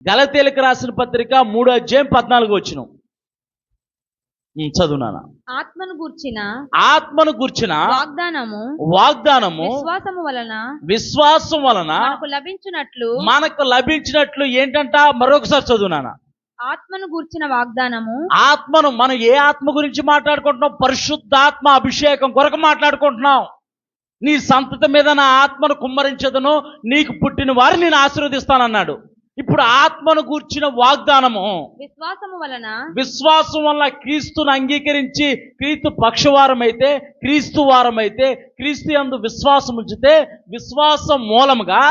గలతీయులకు రాసిన పత్రిక 3:14 చదువునానా. ఆత్మను గూర్చిన వాగ్దానము విశ్వాసం వలన మనకు లభించినట్లు ఏంటంట? మరొకసారి చదువునానా. ఆత్మను మనం ఏ ఆత్మ గురించి మాట్లాడుకుంటున్నాం? పరిశుద్ధాత్మ అభిషేకం కొరకు మాట్లాడుకుంటున్నాం. నీ సంతతి మీద నా ఆత్మను కుమ్మరించదును, నీకు పుట్టిన వారిని నేను ఆశీర్వదిస్తానన్నాడు. ఇప్పుడు ఆత్మను గూర్చిన వాగ్దానము విశ్వాసం వలన క్రీస్తును అంగీకరించి క్రీస్తు పక్షవారమైతే, క్రీస్తు వారమైతే, క్రీస్తు యందు విశ్వాసం ఉంచితే విశ్వాసం మూలముగా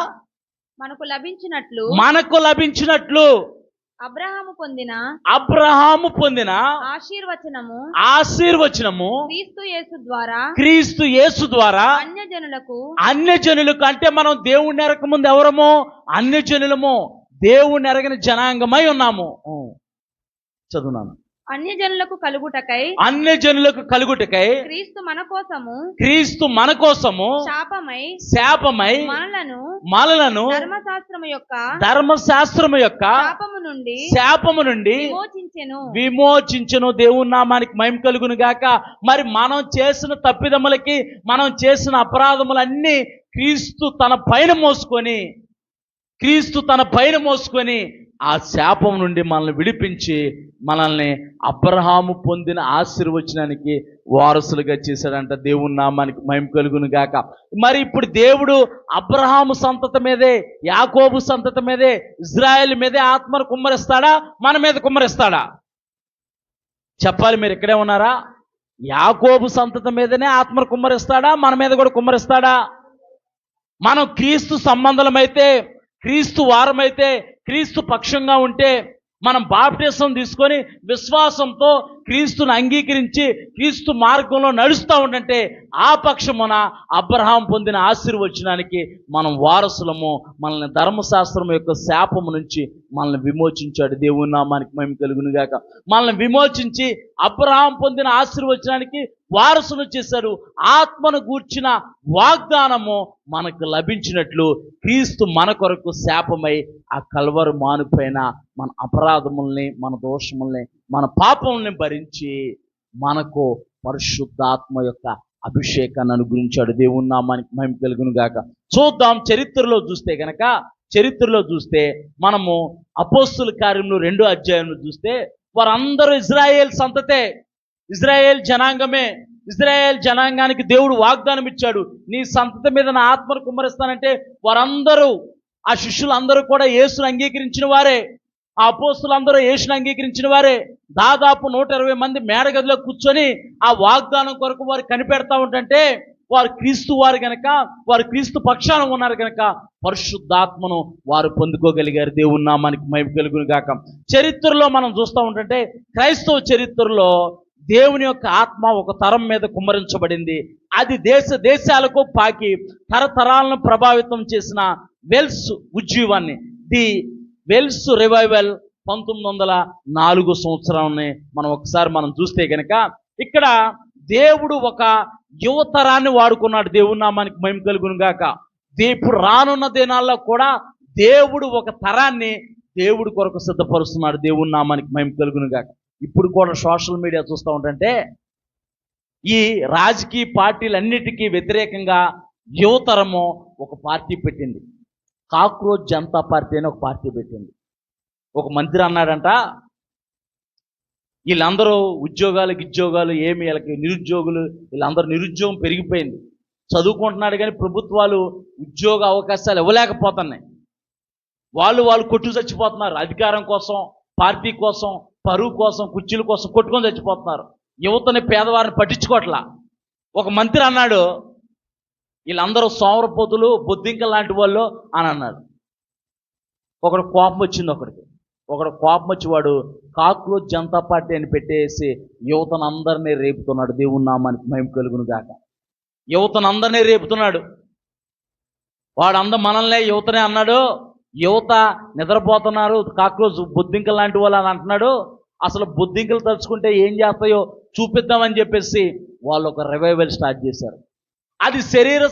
మనకు లభించినట్లు అబ్రహాము పొందిన ఆశీర్వచనము క్రీస్తు యేసు ద్వారా అన్యజనులకు అంటే మనం దేవుణ్ణి ఎరక ముందు ఎవరము? అన్యజనులము, దేవుణ్ణి ఎరగని జనాంగమై ఉన్నాము. చదువునాను. అన్యజనులకు కలుగుటకై క్రీస్తు మన కోసము శాపమై మనలను ధర్మశాస్త్రము యొక్క శాపము నుండి విమోచించెను. దేవుని నామానికి మహిమ కలుగును గాక. మరి మనం చేసిన తప్పిదములకి, మనం చేసిన అపరాధములన్నీ క్రీస్తు తన పైన మోసుకొని ఆ శాపం నుండి మనల్ని విడిపించి మనల్ని అబ్రహాము పొందిన ఆశీర్వచనానికి వారసులుగా చేశాడంట. దేవుని నామానికి మహిమ కలుగును గాక. మరి ఇప్పుడు దేవుడు అబ్రహాము సంతతి మీదే, యాకోబు సంతతి మీదే, ఇజ్రాయేల్ మీదే ఆత్మను కుమ్మరిస్తాడా? మన మీద కుమ్మరిస్తాడా? చెప్పాలి. మీరు ఇక్కడే ఉన్నారా? యాకోబు సంతతి మీదనే ఆత్మను కుమ్మరిస్తాడా? మన మీద కూడా కుమ్మరిస్తాడా? మనం క్రీస్తు సంబంధులమైతే, క్రీస్తు వారమైతే, క్రీస్తు పక్షంగా ఉంటే, మనం బాప్టిజం తీసుకొని విశ్వాసంతో క్రీస్తుని అంగీకరించి క్రీస్తు మార్గంలో నడుస్తూ ఉండంటే ఆ పక్షమున అబ్రహాం పొందిన ఆశీర్వచనానికి మనం వారసులము. మనల్ని ధర్మశాస్త్రం యొక్క శాపము నుంచి మనల్ని విమోచించాడు. దేవుని నామానికి మహిమ కలుగును గాక. మనల్ని విమోచించి అబ్రహాం పొందిన ఆశీర్వచనానికి వారసును చేశాడు. ఆత్మను గూర్చిన వాగ్దానము మనకు లభించినట్లు క్రీస్తు మన కొరకు శాపమై ఆ కల్వరు మానుపైన మన అపరాధముల్ని, మన దోషముల్ని, మన పాపముల్ని భరించి మనకు పరిశుద్ధాత్మ యొక్క అభిషేకాన్ని అనుగ్రహించాడు. దేవుని నామానికి మహిమ కలుగును గాక. చూద్దాం. చరిత్రలో చూస్తే మనము అపోస్తుల కార్యములు 2వ అధ్యాయంలో చూస్తే వారందరూ ఇజ్రాయేల్ సంతతే, ఇజ్రాయేల్ జనాంగమే. ఇజ్రాయేల్ జనాంగానికి దేవుడు వాగ్దానం ఇచ్చాడు, నీ సంతతి మీద నా ఆత్మను కుమ్మరిస్తానంటే వారందరూ, ఆ శిష్యులందరూ కూడా యేసును అంగీకరించిన వారే, ఆ అపోస్తులందరూ యేసును అంగీకరించిన వారే. దాదాపు 120 మంది మేడగదిలో కూర్చొని ఆ వాగ్దానం కొరకు వారు కనిపెడతా ఉంటే వారు క్రీస్తు వారు గనక, వారు క్రీస్తు పక్షాన ఉన్నారు గనక పరిశుద్ధాత్మను వారు పొందుకోగలిగారు. దేవుని నామానికి మహిమ కలుగును గాక. చరిత్రలో మనం చూస్తూ ఉంటే క్రైస్తవ చరిత్రలో దేవుని యొక్క ఆత్మ ఒక తరం మీద కుమ్మరించబడింది. అది దేశాలకు పాకి తరతరాలను ప్రభావితం చేసిన వెల్స్ ఉజ్జీవాన్ని, ది వెల్స్ రివైవల్ 1904 సంవత్సరాన్ని మనం చూస్తే కనుక ఇక్కడ దేవుడు ఒక యువతరాన్ని వాడుకున్నాడు. దేవుని నామానికి మహిమ కలుగును గాక. ఇప్పుడు రానున్న దినాల్లో కూడా దేవుడు ఒక తరాన్ని దేవుడి కొరకు సిద్ధపరుస్తున్నాడు. దేవుని నామానికి మహిమ కలుగును గాక. ఇప్పుడు కూడా సోషల్ మీడియా చూస్తూ ఉంటే ఈ రాజకీయ పార్టీలన్నిటికీ వ్యతిరేకంగా యువతరము ఒక పార్టీ పెట్టింది. కాక్రోచ్ జనతా పార్టీ అని ఒక పార్టీ పెట్టింది. ఒక మంత్రి అన్నాడంట, వీళ్ళందరూ ఉద్యోగాలు ఏమి, వీళ్ళకి నిరుద్యోగులు, వీళ్ళందరూ నిరుద్యోగం పెరిగిపోయింది. చదువుకుంటున్నాడు కానీ ప్రభుత్వాలు ఉద్యోగ అవకాశాలు ఇవ్వలేకపోతున్నాయి. వాళ్ళు కొట్టు చచ్చిపోతున్నారు. అధికారం కోసం, పార్టీ కోసం, పరువు కోసం, కుర్చీల కోసం కొట్టుకొని చచ్చిపోతున్నారు. యువతని, పేదవారిని పట్టించుకోవట్లా. ఒక మంత్రి అన్నాడు, వీళ్ళందరూ సోమరపోతులు, బొద్దింక లాంటి వాళ్ళు అని అన్నాడు. ఒకడు కోపం వచ్చి వాడు కాక్రోచ్ జనతా పార్టీ అని పెట్టేసి యువతను అందరినీ రేపుతున్నాడు. దేవుని నామానికి మహిమ కలుగును గాక. యువతను అందరినీ రేపుతున్నాడు. మనల్నే యువతనే అన్నాడు. యువత నిద్రపోతున్నారు, కాక్రోచ్ బొద్దింక లాంటి వాళ్ళు అని అంటున్నాడు. అసలు బొద్దింకలు తలుచుకుంటే ఏం చేస్తాయో చూపిద్దామని చెప్పేసి వాళ్ళు ఒక రివైవల్ స్టార్ట్ చేశారు. అది శరీర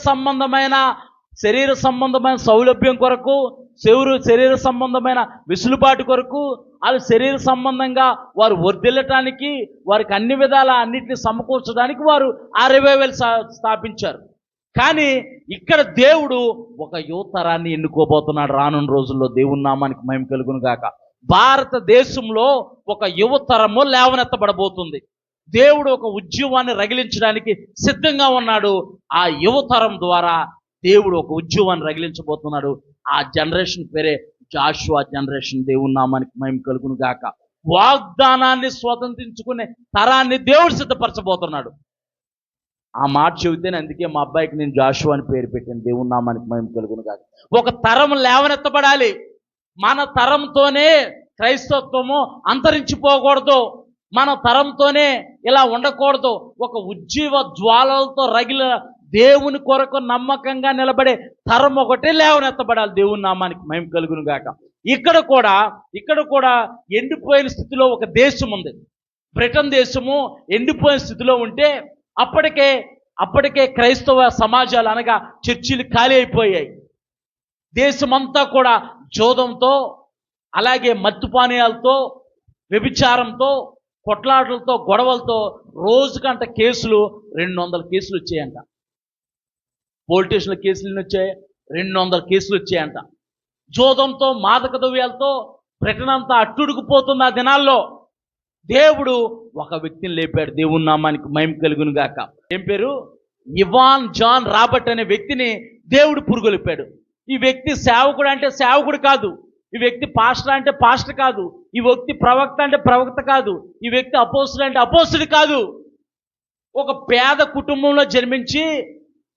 సంబంధమైన సౌలభ్యం కొరకు, శరీర సంబంధమైన వెసులుబాటు కొరకు, వాళ్ళు శరీర సంబంధంగా వారు వర్ధిల్లటానికి, వారికి అన్ని విధాల అన్నిటిని సమకూర్చడానికి వారు ఆ రివైవల్ స్థాపించారు. కానీ ఇక్కడ దేవుడు ఒక యువతరాన్ని ఎన్నుకోబోతున్నాడు రానున్న రోజుల్లో. దేవుని నామానికి మహిమ కలుగును గాక. భారతదేశంలో ఒక యువతరము లేవనెత్తబడబోతుంది. దేవుడు ఒక ఉద్యమాన్ని రగిలించడానికి సిద్ధంగా ఉన్నాడు. ఆ యువతరం ద్వారా దేవుడు ఒక ఉద్యమాన్ని రగిలించబోతున్నాడు. ఆ జనరేషన్ పేరే జాషువా జనరేషన్. దేవుని నామానికి మహిమ కలుగును గాక. వాగ్దానాన్ని స్వతంత్రించుకునే తరాన్ని దేవుడు సిద్ధపరచబోతున్నాడు. ఆ మాట చెబితేనే అందుకే మా అబ్బాయికి నేను జాషువా అని పేరు పెట్టాను. దేవుని నామానికి మహిమ కలుగును గాక. ఒక తరం లేవనెత్తబడాలి. మన తరంతోనే క్రైస్తవత్వము అంతరించిపోకూడదు. మన తరంతోనే ఇలా ఉండకూడదు. ఒక ఉజ్జీవ జ్వాలలతో రగిల దేవుని కొరకు నమ్మకంగా నిలబడే తరం ఒకటే లేవనెత్తబడాలి. దేవుని నామానికి మహిమ కలుగును గాక. ఇక్కడ కూడా ఎండిపోయిన స్థితిలో ఒక దేశం ఉంది. బ్రిటన్ దేశము ఎండిపోయిన స్థితిలో ఉంటే అప్పటికే క్రైస్తవ సమాజాలు అనగా చర్చిలు ఖాళీ అయిపోయాయి. దేశమంతా కూడా జోదంతో, అలాగే మత్తుపానీయాలతో, వ్యభిచారంతో, కొట్లాటలతో, గొడవలతో రోజుకంట కేసులు 200 కేసులు వచ్చాయంట. పోలీస్ స్టేషన్ల కేసులు వచ్చాయి, 200 కేసులు వచ్చాయంట. జోదంతో, మాదక ద్రవ్యాలతో బ్రిటన్ అంతా అట్టుడుకుపోతుంది. ఆ దినాల్లో దేవుడు ఒక వ్యక్తిని లేపాడు. దేవుని నామానికి మహిమ కలుగును గాక. ఏం పేరు? ఇవాన్ జాన్ రాబర్ట్ అనే వ్యక్తిని దేవుడు పురుగొలిపాడు. ఈ వ్యక్తి సేవకుడు అంటే సేవకుడు కాదు. ఈ వ్యక్తి పాస్టర్ అంటే పాస్టర్ కాదు. ఈ వ్యక్తి ప్రవక్త అంటే ప్రవక్త కాదు. ఈ వ్యక్తి అపోస్తుడు అంటే అపోస్తుడు కాదు. ఒక పేద కుటుంబంలో జన్మించి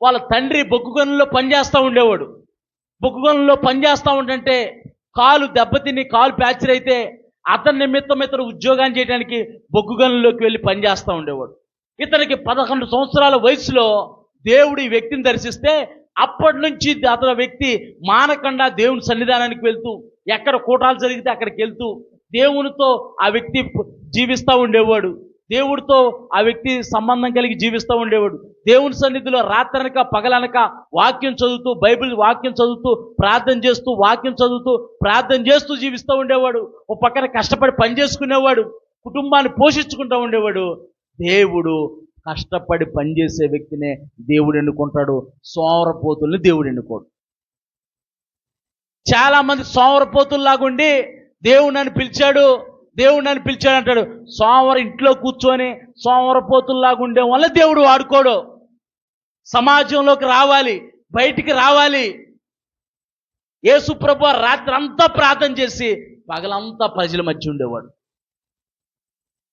వాళ్ళ తండ్రి బొగ్గు గనుల్లో పనిచేస్తూ ఉండేవాడు. బొగ్గు గనుల్లో పనిచేస్తూ ఉంటే కాలు దెబ్బతిని కాలు ప్యాచర్ అయితే అతని నిమిత్తం ఇతను ఉద్యోగాన్ని చేయడానికి బొగ్గు గనుల్లోకి వెళ్ళి పనిచేస్తూ ఉండేవాడు. ఇతనికి 11 సంవత్సరాల వయసులో దేవుడు ఈ వ్యక్తిని దర్శిస్తే అప్పటి నుంచి అతని వ్యక్తి మానకుండా దేవుని సన్నిధానానికి వెళ్తూ, ఎక్కడ కూటాలు జరిగితే అక్కడికి వెళ్తూ దేవునితో ఆ వ్యక్తి జీవిస్తూ ఉండేవాడు. దేవుడితో ఆ వ్యక్తి సంబంధం కలిగి జీవిస్తూ ఉండేవాడు. దేవుని సన్నిధిలో రాత్రనక పగలనక వాక్యం చదువుతూ, బైబిల్ వాక్యం చదువుతూ, ప్రార్థన చేస్తూ, వాక్యం చదువుతూ, ప్రార్థన చేస్తూ జీవిస్తూ ఉండేవాడు. ఓ పక్కన కష్టపడి పని చేసుకునేవాడు, కుటుంబాన్ని పోషించుకుంటూ ఉండేవాడు. దేవుడు కష్టపడి పనిచేసే వ్యక్తినే దేవుడు ఎన్నుకుంటాడు. సోమరపోతుల్ని దేవుడు ఎన్నుకోడు. చాలా మంది సోమరపోతుల్లాగుండి దేవుడు నన్ను పిలిచాడు అంటాడు. సోమవారం ఇంట్లో కూర్చొని సోమరపోతుల్లాగా ఉండే వల్ల దేవుడు వాడుకోడు. సమాజంలోకి రావాలి, బయటికి రావాలి. యేసు ప్రభువు రాత్రి అంతా ప్రార్థన చేసి పగలంతా ప్రజల మధ్య ఉండేవాడు.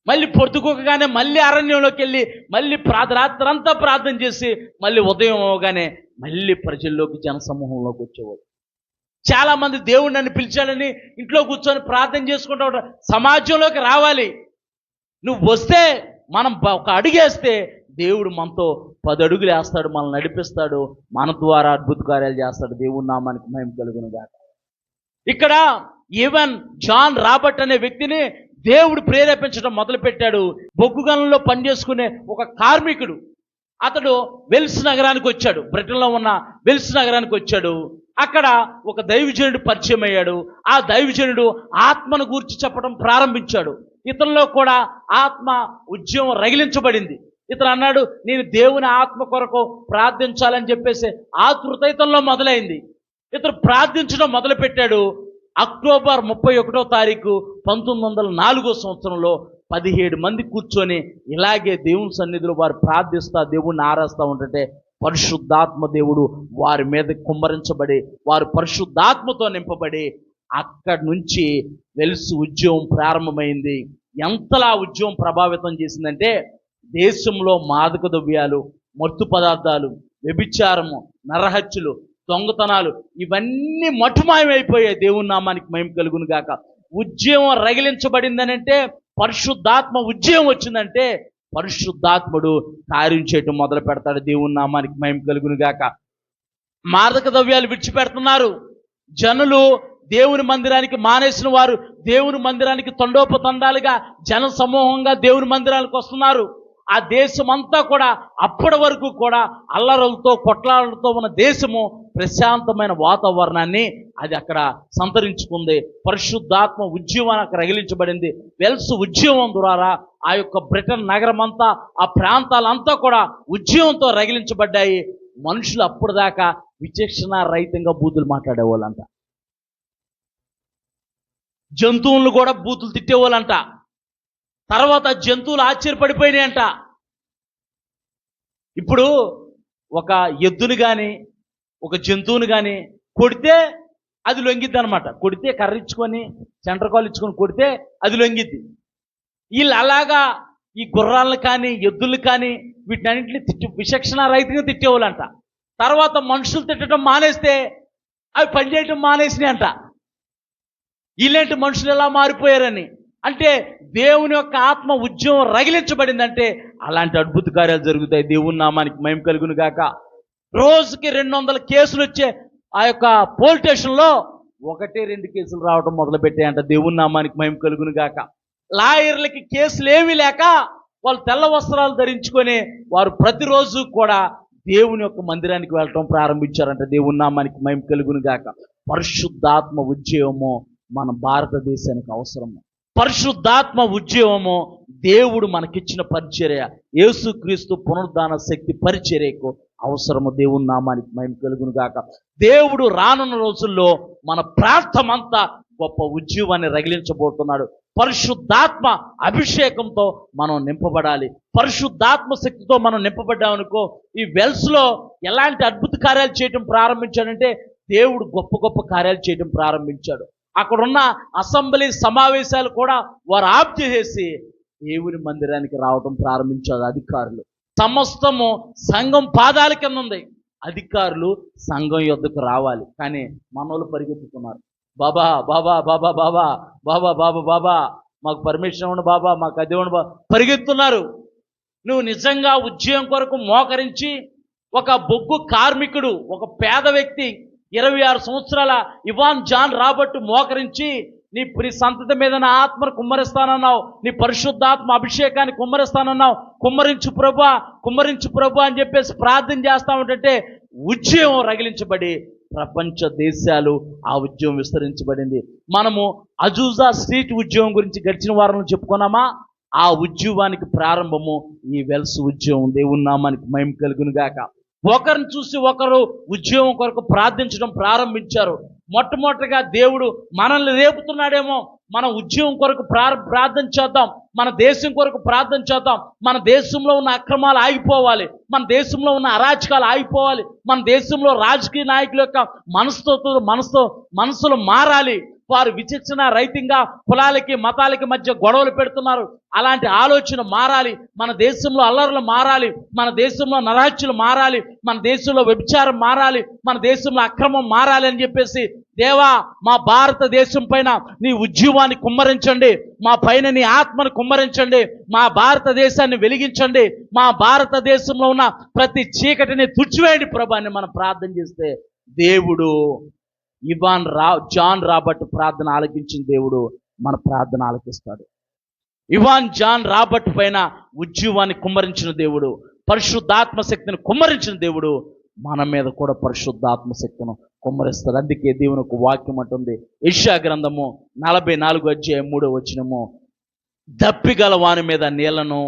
మళ్ళీ పొద్దుకోగానే మళ్ళీ అరణ్యంలోకి వెళ్ళి మళ్ళీ రాత్రి అంతా ప్రార్థన చేసి మళ్ళీ ఉదయం అవగానే మళ్ళీ ప్రజల్లోకి జనసమూహంలోకి వచ్చేవాడు. చాలా మంది దేవుడు నన్ను పిలిచాడని ఇంట్లో కూర్చొని ప్రార్థన చేసుకుంటూ ఉంటారు. సమాజంలోకి రావాలి. నువ్వు వస్తే, మనం ఒక అడుగేస్తే దేవుడు మనతో 10 అడుగులు వేస్తాడు, మనల్ని నడిపిస్తాడు, మన ద్వారా అద్భుత కార్యాలు చేస్తాడు. దేవుని నామానికి మహిమ కలుగును గాక. ఇక్కడ ఈవెన్ జాన్ రాబర్ట్ అనే వ్యక్తిని దేవుడు ప్రేరేపించడం మొదలుపెట్టాడు. బొగ్గు గనుల్లో పనిచేసుకునే ఒక కార్మికుడు. అతడు వెల్స్ నగరానికి వచ్చాడు. బ్రిటన్లో ఉన్న వెల్స్ నగరానికి వచ్చాడు. అక్కడ ఒక దైవజనుడు పరిచయం అయ్యాడు. ఆ దైవజనుడు ఆత్మను గూర్చి చెప్పడం ప్రారంభించాడు. ఇతనిలో కూడా ఆత్మ ఉద్యమం రగిలించబడింది. ఇతను అన్నాడు, నేను దేవుని ఆత్మ కొరకు ప్రార్థించాలని చెప్పేసి ఆతృత ఇతనిలో మొదలైంది. ఇతను ప్రార్థించడం మొదలుపెట్టాడు. అక్టోబర్ 31వ తారీఖు 1904 సంవత్సరంలో 17 మంది కూర్చొని ఇలాగే దేవుని సన్నిధిలో వారు ప్రార్థిస్తా, దేవుణ్ణి ఆరాధిస్తూ ఉంటుంటే పరిశుద్ధాత్మ దేవుడు వారి మీద కుమ్మరించబడి వారు పరిశుద్ధాత్మతో నింపబడి అక్కడి నుంచి వెల్స్ ఉద్యమం ప్రారంభమైంది. ఎంతలా ఉద్యమం ప్రభావితం చేసిందంటే దేశంలో మాదక ద్రవ్యాలు, మత్తు పదార్థాలు, వ్యభిచారము, నరహత్యలు, దొంగతనాలు ఇవన్నీ మటుమాయమైపోయాయి. దేవుని నామానికి మహిమ కలుగును గాక. ఉద్యమం రగిలించబడిందనంటే, పరిశుద్ధాత్మ ఉద్యమం వచ్చిందంటే పరిశుద్ధాత్ముడు కార్యం చేయటం మొదలు పెడతాడు. దేవుని నామానికి మహిమ కలుగును గాక. మాదక ద్రవ్యాలు విడిచిపెడుతున్నారు. జనులు దేవుని మందిరానికి మానేసిన వారు దేవుని మందిరానికి తండోపతండాలుగా జన సమూహంగా దేవుని మందిరానికి వస్తున్నారు. ఆ దేశం అంతా కూడా అప్పటి వరకు కూడా అల్లరులతో కొట్లాటలతో ఉన్న దేశము ప్రశాంతమైన వాతావరణాన్ని అది అక్కడ సంతరించుకుంది. పరిశుద్ధాత్మ ఉద్యమం అక్కడ రగిలించబడింది. వెల్స్ ఉద్యమం ద్వారా ఆ యొక్క బ్రిటన్ నగరం అంతా, ఆ ప్రాంతాలంతా కూడా ఉద్యమంతో రగిలించబడ్డాయి. మనుషులు అప్పటిదాకా విచక్షణ రహితంగా బూతులు మాట్లాడేవాళ్ళంట. జంతువులను కూడా బూతులు తిట్టేవాళ్ళంట. తర్వాత జంతువులు ఆశ్చర్యపడిపోయినాయంట. ఇప్పుడు ఒక ఎద్దుని కానీ ఒక జంతువుని కానీ కొడితే అది లొంగిద్ది అనమాట. కొడితే కర్రిచ్చుకొని సెంటర్ ఇచ్చుకొని కొడితే అది లొంగిద్ది. వీళ్ళు అలాగా ఈ గుర్రాలను కానీ ఎద్దులు కానీ వీటినన్నింటినీ విచక్షణ రహితంగా తిట్టేవాళ్ళంట. తర్వాత మనుషులు తిట్టడం మానేస్తే అవి పనిచేయటం మానేసినాయి అంట. ఇలాంటి మనుషులు ఎలా మారిపోయారని అంటే దేవుని యొక్క ఆత్మ ఉద్యమం రగిలించబడిందంటే అలాంటి అద్భుత కార్యాలు జరుగుతాయి. దేవుని నామానికి మహిమ కలుగును గాక. రోజుకి 200 కేసులు వచ్చే ఆ యొక్క పోలీస్ స్టేషన్లో 1-2 కేసులు రావడం మొదలుపెట్టాయంట. దేవుని నామానికి మహిమ కలుగును గాక. లాయర్లకి కేసులు ఏమీ లేక వాళ్ళు తెల్ల వస్త్రాలు ధరించుకొని వారు ప్రతిరోజు కూడా దేవుని యొక్క మందిరానికి వెళ్ళటం ప్రారంభించారంట. దేవుని నామానికి మహిమ కలుగును గాక. పరిశుద్ధాత్మ ఉద్యమము మన భారతదేశానికి అవసరము. పరిశుద్ధాత్మ ఉద్యమము దేవుడు మనకిచ్చిన పరిచర్య, యేసుక్రీస్తు పునరుద్ధాన శక్తి పరిచర్యకు అవసరము. దేవుని నామానికి మహిమ కలుగును గాక. దేవుడు రానున్న రోజుల్లో మన ప్రాంతమంతా గొప్ప ఉద్యమాన్ని రగిలించబోతున్నాడు. పరిశుద్ధాత్మ అభిషేకంతో మనం నింపబడాలి. పరిశుద్ధాత్మ శక్తితో మనం నింపబడ్డామనుకో, ఈ వెల్స్లో ఎలాంటి అద్భుత కార్యాలు చేయడం ప్రారంభించాడంటే దేవుడు గొప్ప గొప్ప కార్యాలు చేయడం ప్రారంభించాడు. అక్కడున్న అసెంబ్లీ సమావేశాలు కూడా వారు ఆఫ్ చేసేసి దేవుని మందిరానికి రావడం ప్రారంభించారు అధికారులు. సమస్తము సంఘం పాదాల కింద ఉంది. అధికారులు సంఘం యొద్దకు రావాలి, కానీ మనోళ్ళు పరిగెత్తుతున్నారు. బాబా బాబా బాబా బాబా బాబా బాబా బాబా మాకు పర్మిషన్ ఇవ్వండి బాబా, మాకు అది ఇవ్వండి బాబా పరిగెత్తున్నారు. నువ్వు నిజంగా ఉద్యోగం కొరకు మోకరించి ఒక బొగ్గు కార్మికుడు, ఒక పేద వ్యక్తి 26 సంవత్సరాల ఇవాన్ జాన్ రాబర్ట్ మోకరించి నీ సంతతి మీద నా ఆత్మను కుమ్మరిస్తానన్నావు, నీ పరిశుద్ధాత్మ అభిషేకాన్ని కుమ్మరిస్తానన్నావు, కుమ్మరించు ప్రభా కుమ్మరించు ప్రభా అని చెప్పేసి ప్రార్థన చేస్తా ఉంటే ఉద్యమం రగిలించబడి ప్రపంచ దేశాలు ఆ ఉద్యమం విస్తరించబడింది. మనము అజూజా స్ట్రీట్ ఉద్యమం గురించి గడిచిన వారంలో చెప్పుకున్నామా? ఆ ఉద్యమానికి ప్రారంభము ఈ వెల్స్ ఉద్యమం. దేవుని నామానికి మహిమ కలుగును గాక. ఒకరిని చూసి ఒకరు ఉద్యోగం కొరకు ప్రార్థించడం ప్రారంభించారు. మొట్టమొదటిగా దేవుడు మనల్ని రేపుతున్నాడేమో, మన ఉద్యోగం కొరకు ప్రార్థన చేద్దాం, మన దేశం కొరకు ప్రార్థన చేద్దాం. మన దేశంలో ఉన్న అక్రమాలు ఆగిపోవాలి, మన దేశంలో ఉన్న అరాచకాలు ఆగిపోవాలి, మన దేశంలో రాజకీయ నాయకుల యొక్క మనసులు మారాలి. వారు విచక్షణ రహితంగా కులాలకి మతాలకి మధ్య గొడవలు పెడుతున్నారు. అలాంటి ఆలోచన మారాలి. మన దేశంలో అల్లర్లు మారాలి, మన దేశంలో నరహత్యలు మారాలి, మన దేశంలో వ్యభిచారం మారాలి, మన దేశంలో అక్రమం మారాలి అని చెప్పేసి, దేవా మా భారతదేశం పైన నీ ఉద్యమాన్ని కుమ్మరించండి, మా పైన నీ ఆత్మను కుమ్మరించండి, మా భారతదేశాన్ని వెలిగించండి, మా భారతదేశంలో ఉన్న ప్రతి చీకటిని తుడిచివేయండి ప్రభా అని మనం ప్రార్థన చేస్తే దేవుడు జాన్ రాబర్ట్ ప్రార్థన ఆలకించిన దేవుడు మన ప్రార్థన ఆలకిస్తాడు. ఇవాన్ జాన్ రాబర్ట్ పైన ఉద్యమాన్ని కుమ్మరించిన దేవుడు, పరిశుద్ధాత్మ శక్తిని కుమ్మరించిన దేవుడు మన మీద కూడా పరిశుద్ధాత్మ శక్తిని కుమ్మరిస్తాడు. అందుకే దేవుని ఒక వాక్యం అంటుంది, యెషయా గ్రంథము 44:3 దప్పిగల వాని మీద నీళ్లను,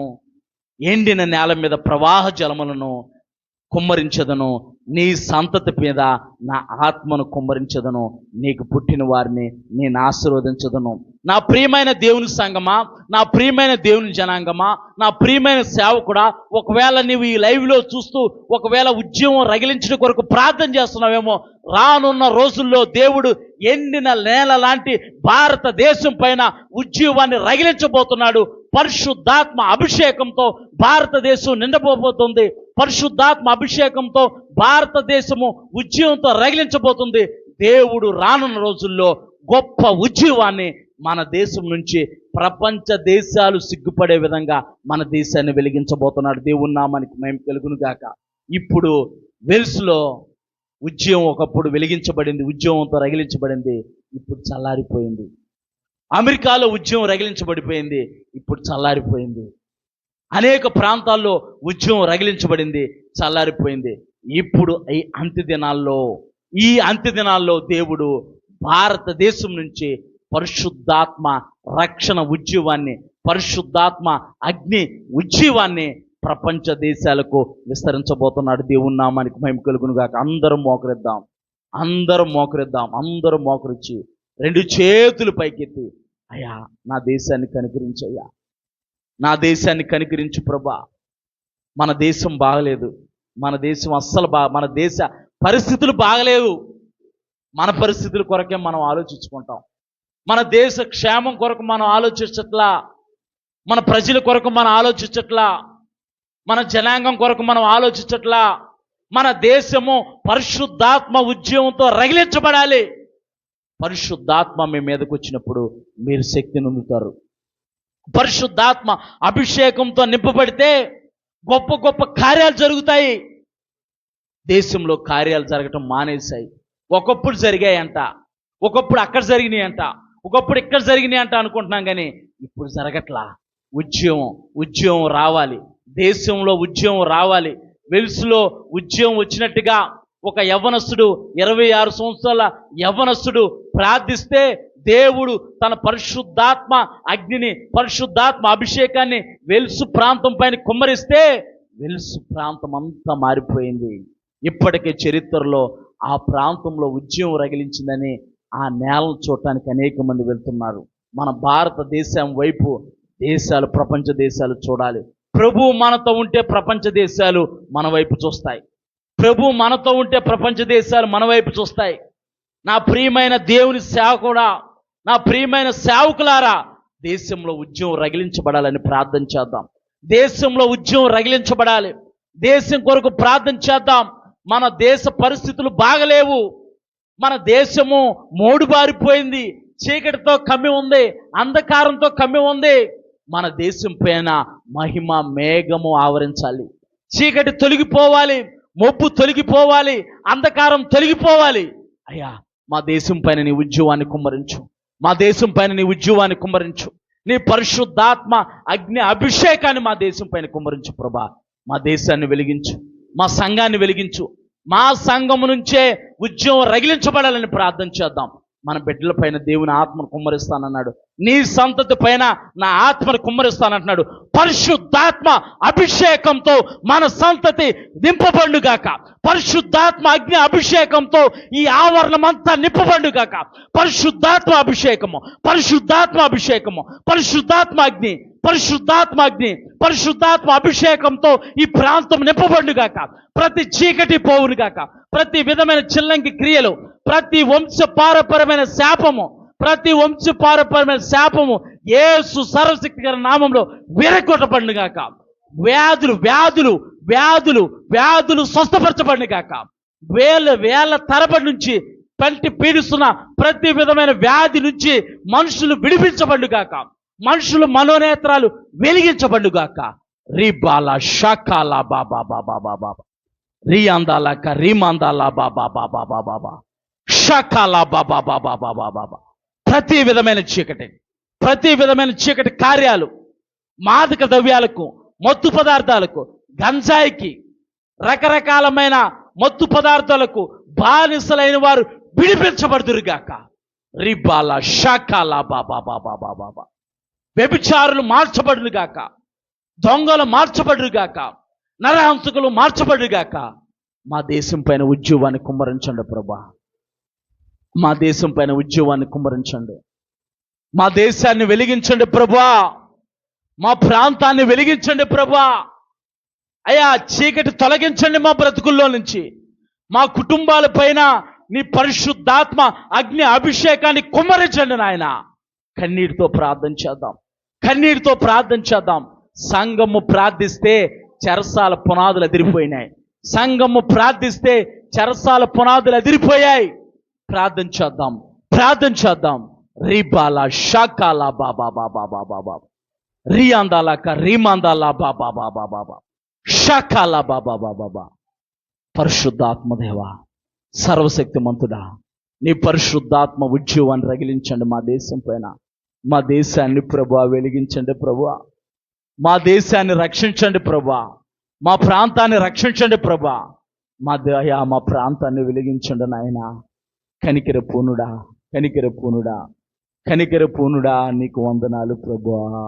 ఎండిన నేల మీద ప్రవాహ జలములను కుమ్మరించదను, నీ సంతతి మీద నా ఆత్మను కుమ్మరించదను, నీకు పుట్టిన వారిని నేను ఆశీర్వదించదను. నా ప్రియమైన దేవుని సంగమా, నా ప్రియమైన దేవుని జనాంగమా, నా ప్రియమైన సేవకుడా, ఒకవేళ నీవు ఈ లైవ్లో చూస్తూ ఒకవేళ ఉద్యమం రగిలించడం కొరకు ప్రార్థన చేస్తున్నావేమో, రానున్న రోజుల్లో దేవుడు ఎండిన నేల లాంటి భారతదేశం పైన ఉద్యమాన్ని రగిలించబోతున్నాడు. పరిశుద్ధాత్మ అభిషేకంతో భారతదేశం నిండబోతుంది. పరిశుద్ధాత్మ అభిషేకంతో భారతదేశము ఉద్యమంతో రగిలించబోతుంది. దేవుడు రానున్న రోజుల్లో గొప్ప ఉద్యమాన్ని మన దేశం నుంచి ప్రపంచ దేశాలు సిగ్గుపడే విధంగా మన దేశాన్ని వెలిగించబోతున్నాడు. దేవుని నామానికి మహిమ కలుగును గాక. ఇప్పుడు వెల్స్లో ఉద్యమం ఒకప్పుడు వెలిగించబడింది, ఉద్యమంతో రగిలించబడింది, ఇప్పుడు చల్లారిపోయింది. అమెరికాలో ఉద్యమం రగిలించబడిపోయింది, ఇప్పుడు చల్లారిపోయింది. అనేక ప్రాంతాల్లో ఉద్యమం రగిలించబడింది, చల్లారిపోయింది. ఇప్పుడు ఈ అంత్య దినాల్లో దేవుడు భారతదేశం నుంచి పరిశుద్ధాత్మ రక్షణ ఉద్యమాన్ని, పరిశుద్ధాత్మ అగ్ని ఉద్యమాన్ని ప్రపంచ దేశాలకు విస్తరించబోతున్నాడు. దేవుని నామానికి మహిమ కలుగును గాక. అందరం మోకరిద్దాం. 2 చేతులు పైకెత్తి, అయ్యా నా దేశాన్ని కనికరించయ్యా, నా దేశాన్ని కనికరించు ప్రభా. మన దేశం బాగలేదు, మన దేశం మన దేశ పరిస్థితులు బాగలేవు. మన పరిస్థితుల కొరకే మనం ఆలోచించుకుంటాం. మన దేశ క్షేమం కొరకు మనం ఆలోచించట్లా, మన ప్రజల కొరకు మనం ఆలోచించట్లా, మన జనాంగం కొరకు మనం ఆలోచించట్లా. మన దేశము పరిశుద్ధాత్మ ఉద్యమంతో రగిలించబడాలి. పరిశుద్ధాత్మ మీ మీదకి వచ్చినప్పుడు మీరు శక్తిని పొందుతారు. పరిశుద్ధాత్మ అభిషేకంతో నింపబడితే గొప్ప గొప్ప కార్యాలు జరుగుతాయి. దేశంలో కార్యాలు జరగటం మానేశాయి. ఒకప్పుడు జరిగాయంట, ఒకప్పుడు అక్కడ జరిగినాయంట, ఒకప్పుడు ఇక్కడ జరిగినాయంట అనుకుంటున్నాం, కానీ ఇప్పుడు జరగట్లా. ఉద్యమం రావాలి, దేశంలో ఉద్యమం రావాలి. వెల్స్లో ఉద్యమం వచ్చినట్టుగా ఒక యవ్వనస్తుడు, 26 సంవత్సరాల యవ్వనస్తుడు ప్రార్థిస్తే దేవుడు తన పరిశుద్ధాత్మ అగ్నిని, పరిశుద్ధాత్మ అభిషేకాన్ని వెల్సు ప్రాంతం పైన కుమ్మరిస్తే వెల్సు ప్రాంతం అంతా మారిపోయింది. ఇప్పటికే చరిత్రలో ఆ ప్రాంతంలో ఉద్యమం రగిలించిందని ఆ నేలను చూడటానికి అనేక మంది వెళ్తున్నారు. మన భారతదేశం వైపు ప్రపంచ దేశాలు చూడాలి. ప్రభు మనతో ఉంటే ప్రపంచ దేశాలు మన వైపు చూస్తాయి. ప్రభు మనతో ఉంటే ప్రపంచ దేశాలు మన వైపు చూస్తాయి. నా ప్రియమైన దేవుని సేవకుడా, నా ప్రియమైన సేవకులారా, దేశంలో ఉద్యమం రగిలించబడాలని ప్రార్థన చేద్దాం. దేశంలో ఉద్యమం రగిలించబడాలి. దేశం కొరకు ప్రార్థన చేద్దాం. మన దేశ పరిస్థితులు బాగలేవు. మన దేశము మోడుబారిపోయింది, చీకటితో కమ్మి ఉంది, అంధకారంతో కమ్మి ఉంది. మన దేశం పైన మహిమ మేఘము ఆవరించాలి. చీకటి తొలగిపోవాలి, మబ్బు తొలగిపోవాలి, అంధకారం తొలగిపోవాలి. అయ్యా మా దేశం పైన నీ ఉద్యమాన్ని కుమ్మరించు, మా దేశం పైన నీ ఉద్యమాన్ని కుమ్మరించు, నీ పరిశుద్ధాత్మ అగ్ని అభిషేకాన్ని మా దేశం పైన కుమ్మరించు ప్రభా. మా దేశాన్ని వెలిగించు, మా సంఘాన్ని వెలిగించు. మా సంఘము నుంచే ఉద్యమం రగిలించబడాలని ప్రార్థన చేద్దాం. మన బిడ్డల పైన దేవుని ఆత్మను కుమ్మరిస్తానన్నాడు. నీ సంతతి పైన నా ఆత్మను కుమ్మరిస్తానంటున్నాడు. పరిశుద్ధాత్మ అభిషేకంతో మన సంతతి నింపబడుగాక. పరిశుద్ధాత్మ అగ్ని అభిషేకంతో ఈ ఆవరణం అంతా నింపబడుగాక. పరిశుద్ధాత్మ అభిషేకము, పరిశుద్ధాత్మ అభిషేకము, పరిశుద్ధాత్మ అగ్ని, పరిశుద్ధాత్మ అగ్ని, పరిశుద్ధాత్మ అభిషేకంతో ఈ ప్రాంతం నింపబడుగాక. ప్రతి చీకటి పోవునుగాక. ప్రతి విధమైన చిల్లంకి క్రియలు, ప్రతి వంశపారపరమైన శాపము, ప్రతి వంశపారపరమైన శాపము యేసు సర్వశక్తిగల నామంలో విరగొట్టబడుగాక. వ్యాధులు వ్యాధులు వ్యాధులు వ్యాధులు స్వస్థపరచబడుగాక. వేల తరబడి నుంచి పంటి పీడిస్తున్న ప్రతి విధమైన వ్యాధి నుంచి మనుషులు విడిపించబడుగాక. మనుషులు మనోనేత్రాలు వెలిగించబడుగాక. రీబాల షాకాల బాబా బాబా బాబా, రియాందాలక రీమాందాల బాబా బాబా బాబా, షాకాల బాబా బాబా బాబా బాబా. ప్రతి విధమైన చీకటి కార్యాలు, మాదక ద్రవ్యాలకు, మత్తు పదార్థాలకు, గంజాయికి, రకరకాలమైన మత్తు పదార్థాలకు బానిసలైన వారు విడిపించబడుదురుగాక. రిబాల షాకాల బాబా బాబా బాబా బాబా. వ్యభిచారులు మార్చబడుగాక, దొంగలు మార్చబడుగాక, నరహంసకులు మార్చబడుగాక. మా దేశం పైన ఉద్యోగాన్ని కుమ్మరించండి ప్రభా. మా దేశం పైన ఉద్యోగాన్ని కుమ్మరించండి. మా దేశాన్ని వెలిగించండి ప్రభా. మా ప్రాంతాన్ని వెలిగించండి ప్రభా. అయ్యా చీకటి తొలగించండి మా బ్రతుకుల్లో నుంచి. మా కుటుంబాల పైన నీ పరిశుద్ధాత్మ అగ్ని అభిషేకాన్ని కుమ్మరించండి నాయన. కన్నీటితో ప్రార్థన చేద్దాం. సంఘము ప్రార్థిస్తే చెరసాల పునాదులు ఎదిరిపోయినాయి. సంఘము ప్రార్థిస్తే చెరసాల పునాదులు ఎదిరిపోయాయి. ప్రార్థన చేద్దాం. రీబాల షాకాల బాబా బాబా బాబా బాబా, రియాందాలక రీమాందాల బాబా బాబా బాబా, షాకాల బాబా బాబా బాబా. పరిశుద్ధాత్మదేవా, సర్వశక్తిమంతుడా, నీ పరిశుద్ధాత్మ ఉద్యోగాన్ని రగిలించండి మా దేశం పైన. మా దేశాన్ని ప్రభువా వెలిగించండి ప్రభువా. మా దేశాన్ని రక్షించండి ప్రభా, మా ప్రాంతాన్ని రక్షించండి ప్రభా, మా ప్రాంతాన్ని వెలిగించండి నాయన. కనికర పూనుడా, కనికర పూనుడా, కనికర పూనుడా, నీకు వందనాలు ప్రభువా.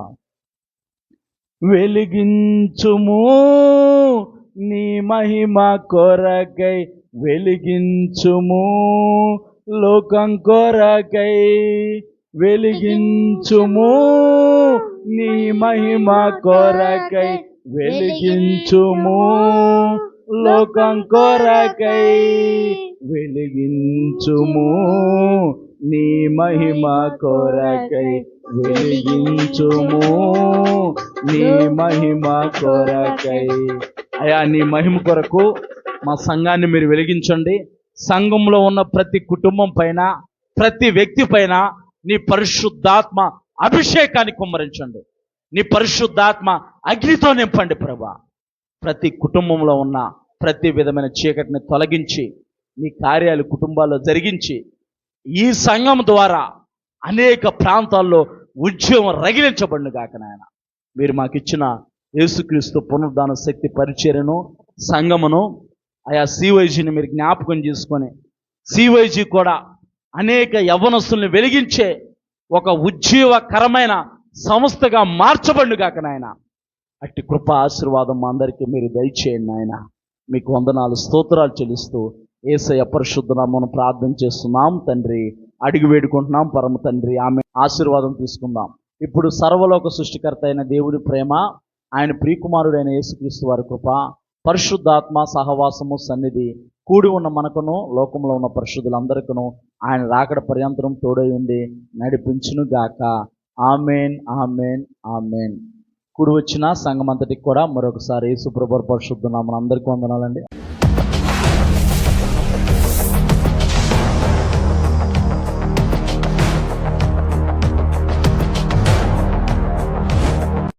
వెలిగించుము నీ మహిమ కొరకై, వెలిగించుము లోకం కొరకై, వెలిగించుము నీ మహిమ కొరకై, వెలిగించుము లోకం కొరకై, వెలిగించుము నీ మహిమ కొరకై, వెలిగించుము నీ మహిమ కొరకై. అయా, నీ మహిమ కొరకు మా సంఘాన్ని మీరు వెలిగించండి. సంఘంలో ఉన్న ప్రతి కుటుంబం పైన, ప్రతి వ్యక్తి పైన నీ పరిశుద్ధాత్మ అభిషేకాన్ని కుమ్మరించండి. నీ పరిశుద్ధాత్మ అగ్నితో నింపండి ప్రభా. ప్రతి కుటుంబంలో ఉన్న ప్రతి విధమైన చీకటిని తొలగించి నీ కార్యాలు కుటుంబాల్లో జరిగించి ఈ సంఘం ద్వారా అనేక ప్రాంతాల్లో ఉద్యమం రగిలించబడిన గాక నాయన. మీరు మాకు ఇచ్చిన యేసుక్రీస్తు పునరుద్ధాన శక్తి పరిచర్యను, సంఘమును, ఆయా సివైజీని మీరు జ్ఞాపకం చేసుకొని సివైజీ కూడా అనేక యవ్వనస్తుల్ని వెలిగించే ఒక ఉజ్జీవకరమైన సంస్థగా మార్చబడిన గాక నాయన. అట్టి కృప ఆశీర్వాదం మా అందరికీ మీరు దయచేయండి నాయన. మీకు వందనాలు, స్తోత్రాలు చెల్లిస్తూ యేసయ్య పరిశుద్ధ నామమున ప్రార్థన చేస్తున్నాం తండ్రి, అడిగి వేడుకుంటున్నాం పరమ తండ్రి. ఆమె ఆశీర్వాదం తీసుకుందాం. ఇప్పుడు సర్వలోక సృష్టికర్త అయిన దేవుడి ప్రేమ, ఆయన ప్రియకుమారుడైన యేసుక్రీస్తు వారి కృప, పరిశుద్ధాత్మ సహవాసము సన్నిధి కూడి ఉన్న మనకును లోకంలో ఉన్న పరిశుద్ధులందరికను ఆయన రాకడ పర్యంతరం తోడై ఉండి నడిపించును గాక. Amen, amen, amen. కూడి వచ్చిన సంఘం అంతటికి కూడా మరొకసారి యేసు ప్రభువు పరిశుద్ధ నామమున అందరికీ వందనాలండి.